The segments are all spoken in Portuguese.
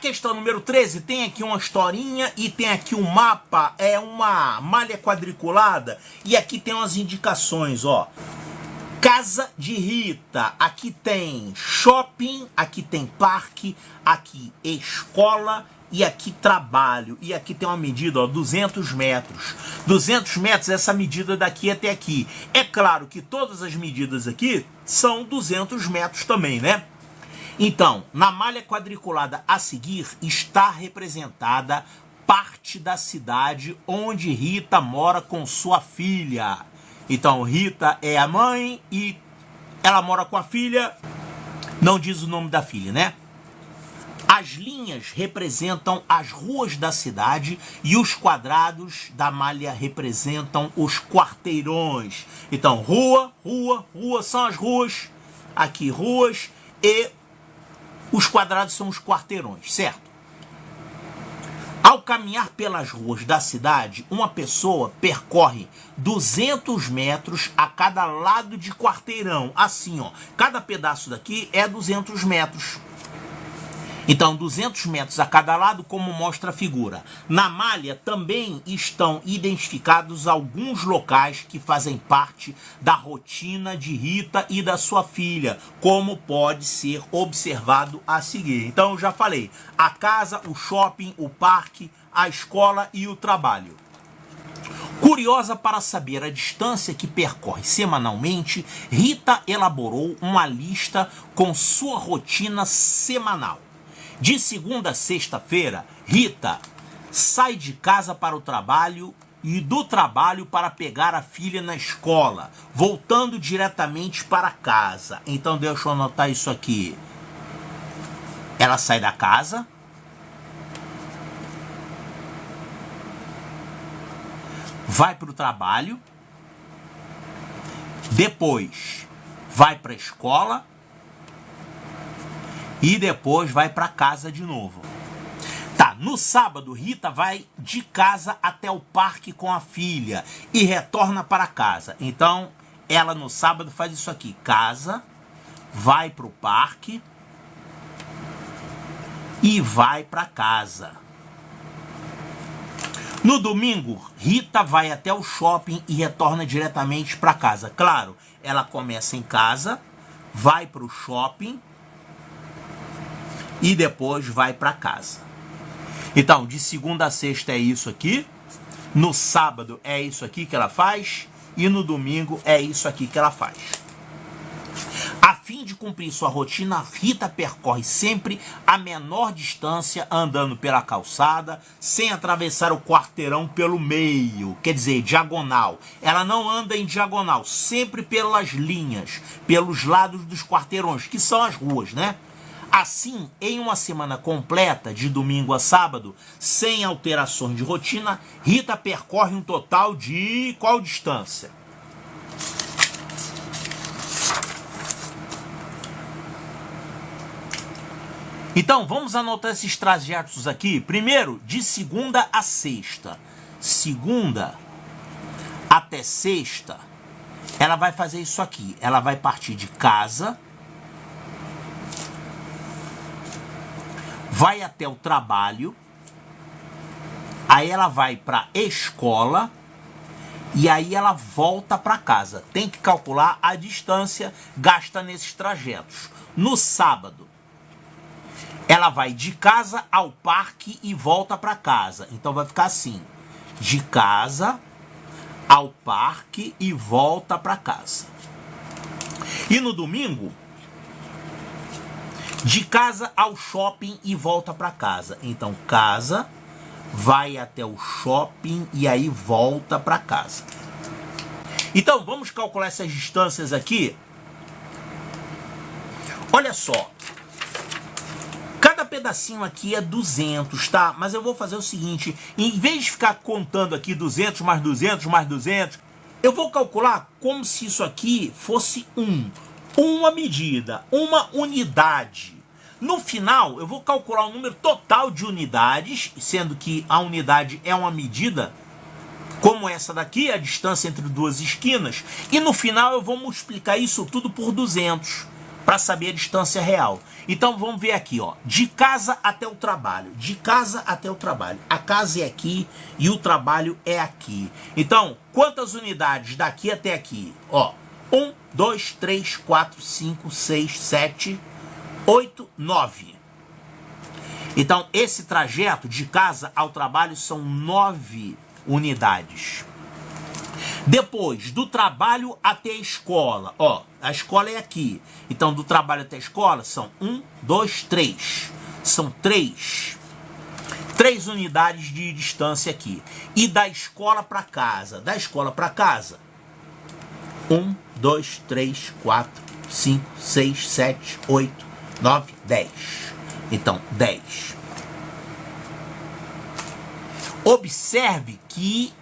questão número 13 tem aqui uma historinha e tem aqui um mapa, é uma malha quadriculada e aqui tem umas indicações, ó. Casa de Rita, aqui tem shopping, aqui tem parque, aqui escola e aqui trabalho. E aqui tem uma medida, ó, 200 metros. 200 metros, essa medida daqui até aqui. É claro que todas as medidas aqui são 200 metros também, né? Então, na malha quadriculada a seguir está representada parte da cidade onde Rita mora com sua filha. Então, Rita é a mãe e ela mora com a filha. Não diz o nome da filha, né? As linhas representam as ruas da cidade e os quadrados da malha representam os quarteirões. Então, rua, rua, rua são as ruas. Aqui, ruas e os quadrados são os quarteirões, certo? Ao caminhar pelas ruas da cidade, uma pessoa percorre 200 metros a cada lado de quarteirão. Assim, ó, cada pedaço daqui é 200 metros. Então, 200 metros a cada lado, como mostra a figura. Na malha também estão identificados alguns locais que fazem parte da rotina de Rita e da sua filha, como pode ser observado a seguir. Então, eu já falei, a casa, o shopping, o parque, a escola e o trabalho. Curiosa para saber a distância que percorre semanalmente, Rita elaborou uma lista com sua rotina semanal. De segunda a sexta-feira, Rita sai de casa para o trabalho e do trabalho para pegar a filha na escola, voltando diretamente para casa. Então, deixa eu anotar isso aqui. Ela sai da casa, vai para o trabalho, depois vai para a escola, e depois vai para casa de novo. Tá, no sábado, Rita vai de casa até o parque com a filha e retorna para casa. Então, ela no sábado faz isso aqui. Casa, vai para o parque e vai para casa. No domingo, Rita vai até o shopping e retorna diretamente para casa. Claro, ela começa em casa, vai para o shopping e depois vai para casa. Então, de segunda a sexta é isso aqui, no sábado é isso aqui que ela faz e no domingo é isso aqui que ela faz. A fim de cumprir sua rotina, Rita percorre sempre a menor distância andando pela calçada, sem atravessar o quarteirão pelo meio, quer dizer, diagonal. Ela não anda em diagonal, sempre pelas linhas, pelos lados dos quarteirões, que são as ruas, né? Assim, em uma semana completa, de domingo a sábado, sem alterações de rotina, Rita percorre um total de qual distância? Então, vamos anotar esses trajetos aqui. Primeiro, de segunda a sexta. Segunda até sexta, ela vai fazer isso aqui. Ela vai partir de casa, vai até o trabalho, aí ela vai para a escola e aí ela volta para casa. Tem que calcular a distância gasta nesses trajetos. No sábado, ela vai de casa ao parque e volta para casa. Então vai ficar assim, de casa ao parque e volta para casa. E no domingo, de casa ao shopping e volta para casa. Então, casa, vai até o shopping e aí volta para casa. Então, vamos calcular essas distâncias aqui. Olha só. Cada pedacinho aqui é 200, tá? Mas eu vou fazer o seguinte. Em vez de ficar contando aqui 200 mais 200 mais 200, eu vou calcular como se isso aqui fosse uma medida, uma unidade. No final, eu vou calcular o número total de unidades, sendo que a unidade é uma medida, como essa daqui, a distância entre duas esquinas, e no final eu vou multiplicar isso tudo por 200, para saber a distância real. Então vamos ver aqui, ó, de casa até o trabalho, de casa até o trabalho. A casa é aqui e o trabalho é aqui. Então, quantas unidades daqui até aqui? Ó, 1, 2, 3, 4, 5, 6, 7, 8, 9. Então, esse trajeto de casa ao trabalho são 9 unidades. Depois, do trabalho até a escola, ó, a escola é aqui. Então, do trabalho até a escola são 1, 2, 3. São 3 unidades de distância aqui. E da escola para casa? Da escola para casa, 1, 2, 3, 4, 5, 6, 7, 8, 9, 10. Então, 10. Observe que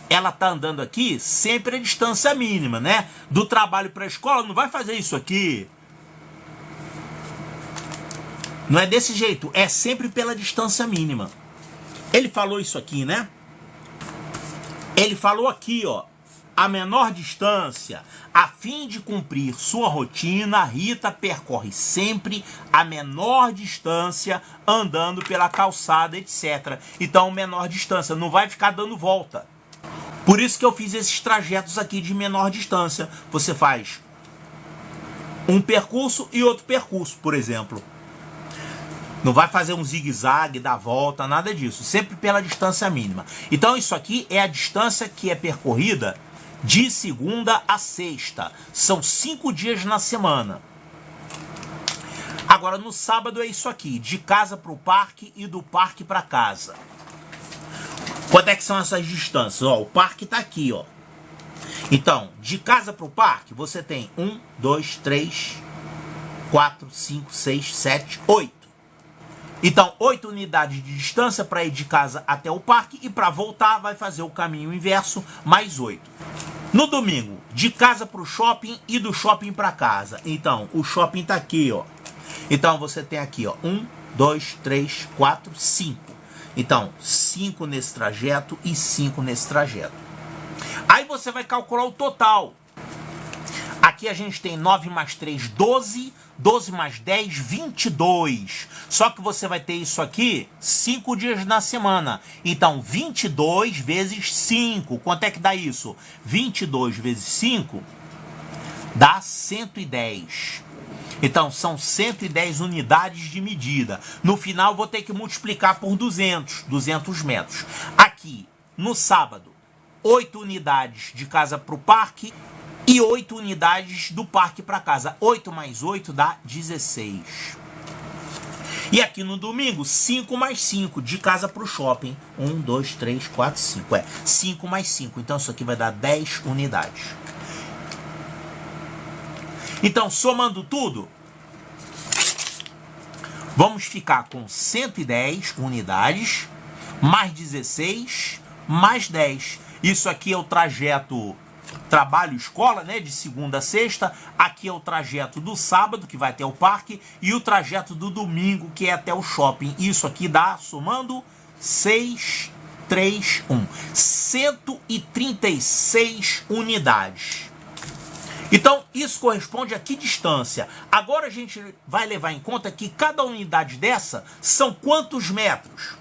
ela tá andando aqui sempre a distância mínima, né? Do trabalho para a escola, não vai fazer isso aqui. Não é desse jeito, é sempre pela distância mínima. Ele falou isso aqui, né? Ele falou aqui, ó, a menor distância. A fim de cumprir sua rotina, Rita percorre sempre a menor distância andando pela calçada, etc. Então, menor distância, não vai ficar dando volta. Por isso que eu fiz esses trajetos aqui de menor distância. Você faz um percurso e outro percurso, por exemplo. Não vai fazer um zigue-zague, dar volta, nada disso. Sempre pela distância mínima. Então isso aqui é a distância que é percorrida de segunda a sexta. São 5 dias na semana. Agora no sábado é isso aqui. De casa para o parque e do parque para casa. Quanto é que são essas distâncias? Ó, o parque está aqui, ó. Então, de casa para o parque, você tem 1, 2, 3, 4, 5, 6, 7, 8. Então, 8 unidades de distância para ir de casa até o parque e para voltar vai fazer o caminho inverso, mais 8. No domingo, de casa para o shopping e do shopping para casa. Então, o shopping está aqui, ó. Então, você tem aqui, ó, 1, 2, 3, 4, 5. Então, 5 nesse trajeto e 5 nesse trajeto. Aí você vai calcular o total. Aqui a gente tem 9 mais 3, 12. 12 mais 10, 22. Só que você vai ter isso aqui 5 dias na semana. Então, 22 vezes 5. Quanto é que dá isso? 22 vezes 5 dá 110. Então, são 110 unidades de medida. No final, vou ter que multiplicar por 200 metros. Aqui, no sábado, 8 unidades de casa para o parque e 8 unidades do parque para casa. 8 mais 8 dá 16. E aqui no domingo, 5 mais 5, de casa para o shopping. 1, 2, 3, 4, 5. 5 mais 5. Então, isso aqui vai dar 10 unidades. Então, somando tudo, vamos ficar com 110 unidades, mais 16, mais 10. Isso aqui é o trajeto trabalho-escola, né, de segunda a sexta. Aqui é o trajeto do sábado, que vai até o parque, e o trajeto do domingo, que é até o shopping. Isso aqui dá, somando, 6, 3, 1. 136 unidades. Então, isso corresponde a que distância? Agora a gente vai levar em conta que cada unidade dessa são quantos metros?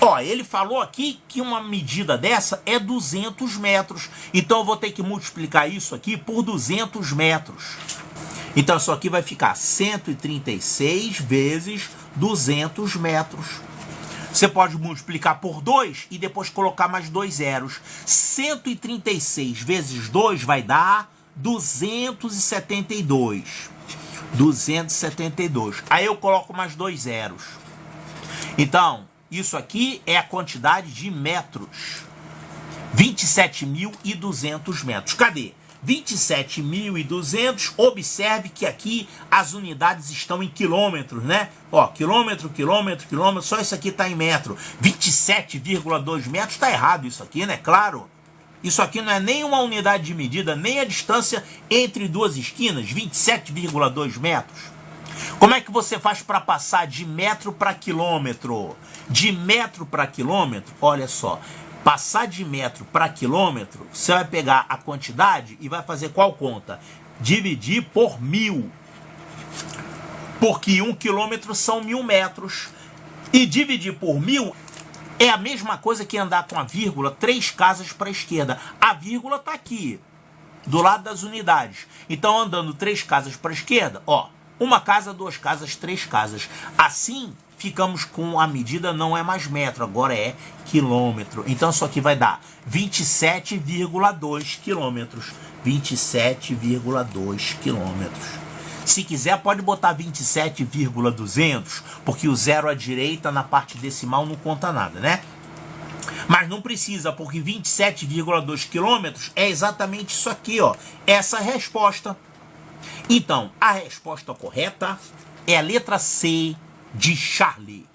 Ó, ele falou aqui que uma medida dessa é 200 metros. Então eu vou ter que multiplicar isso aqui por 200 metros. Então isso aqui vai ficar 136 vezes 200 metros. Você pode multiplicar por 2 e depois colocar mais 2 zeros. 136 vezes 2 vai dar 272. 272. Aí eu coloco mais 2 zeros. Então, isso aqui é a quantidade de metros. 27.200 metros. Cadê? 27.200. Observe que aqui as unidades estão em quilômetros, né? Ó, quilômetro, quilômetro, quilômetro. Só isso aqui está em metro. 27,2 metros. Está errado isso aqui, né? Claro. Isso aqui não é nem uma unidade de medida, nem a distância entre duas esquinas. 27,2 metros. Como é que você faz para passar de metro para quilômetro? De metro para quilômetro, olha só. Passar de metro para quilômetro, você vai pegar a quantidade e vai fazer qual conta? dividir por 1000. Porque 1 quilômetro são 1000 metros. E dividir por 1000 é a mesma coisa que andar com a vírgula 3 casas para a esquerda. A vírgula está aqui, do lado das unidades. Então, andando 3 casas para a esquerda, ó, 1 casa, 2 casas, 3 casas. Assim, ficamos com a medida, não é mais metro, agora é quilômetro. Então, isso aqui vai dar 27,2 quilômetros. 27,2 quilômetros. Se quiser, pode botar 27,200, porque o zero à direita na parte decimal não conta nada, né? Mas não precisa, porque 27,2 quilômetros é exatamente isso aqui, ó. Essa é a resposta. Então, a resposta correta é a letra C de Charlie.